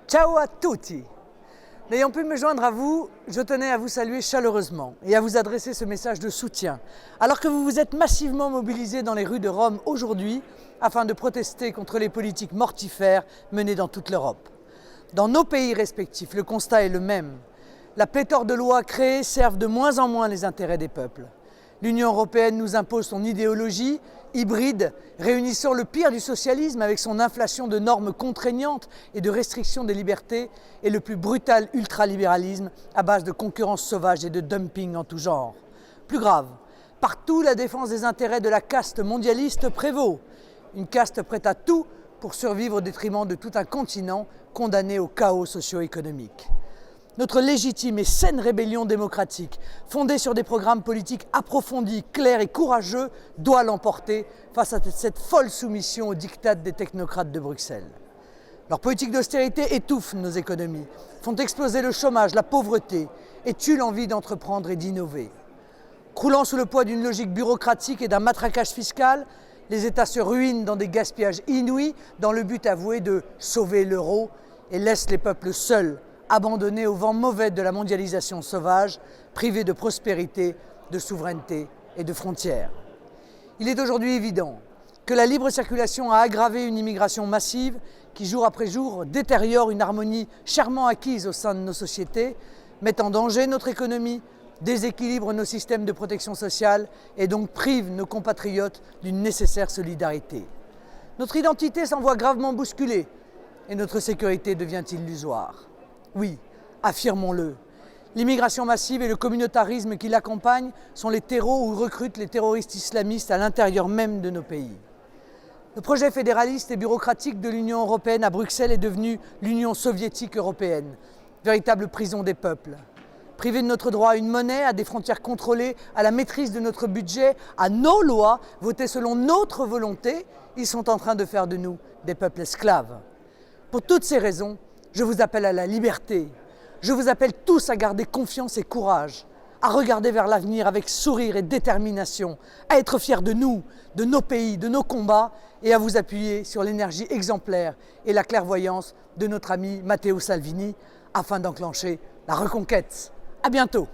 Ciao a tutti! N'ayant pu me joindre à vous, je tenais à vous saluer chaleureusement et à vous adresser ce message de soutien, alors que vous vous êtes massivement mobilisés dans les rues de Rome aujourd'hui afin de protester contre les politiques mortifères menées dans toute l'Europe. Dans nos pays respectifs, le constat est le même. La pléthore de lois créées servent de moins en moins les intérêts des peuples. L'Union européenne nous impose son idéologie hybride, réunissant le pire du socialisme avec son inflation de normes contraignantes et de restrictions des libertés et le plus brutal ultralibéralisme à base de concurrence sauvage et de dumping en tout genre. Plus grave, partout la défense des intérêts de la caste mondialiste prévaut. Une caste prête à tout pour survivre au détriment de tout un continent condamné au chaos socio-économique. Notre légitime et saine rébellion démocratique, fondée sur des programmes politiques approfondis, clairs et courageux, doit l'emporter face à cette folle soumission aux diktats des technocrates de Bruxelles. Leurs politiques d'austérité étouffent nos économies, font exploser le chômage, la pauvreté et tuent l'envie d'entreprendre et d'innover. Croulant sous le poids d'une logique bureaucratique et d'un matraquage fiscal, les États se ruinent dans des gaspillages inouïs dans le but avoué de sauver l'euro et laissent les peuples seuls, abandonnés au vent mauvais de la mondialisation sauvage, privés de prospérité, de souveraineté et de frontières. Il est aujourd'hui évident que la libre circulation a aggravé une immigration massive qui, jour après jour, détériore une harmonie chèrement acquise au sein de nos sociétés, met en danger notre économie, déséquilibre nos systèmes de protection sociale et donc prive nos compatriotes d'une nécessaire solidarité. Notre identité s'en voit gravement bousculée et notre sécurité devient illusoire. Oui, affirmons-le, l'immigration massive et le communautarisme qui l'accompagnent sont les terreaux où recrutent les terroristes islamistes à l'intérieur même de nos pays. Le projet fédéraliste et bureaucratique de l'Union européenne à Bruxelles est devenu l'Union soviétique européenne, véritable prison des peuples. Privés de notre droit à une monnaie, à des frontières contrôlées, à la maîtrise de notre budget, à nos lois votées selon notre volonté, ils sont en train de faire de nous des peuples esclaves. Pour toutes ces raisons, je vous appelle à la liberté. Je vous appelle tous à garder confiance et courage, à regarder vers l'avenir avec sourire et détermination, à être fiers de nous, de nos pays, de nos combats et à vous appuyer sur l'énergie exemplaire et la clairvoyance de notre ami Matteo Salvini afin d'enclencher la reconquête. À bientôt.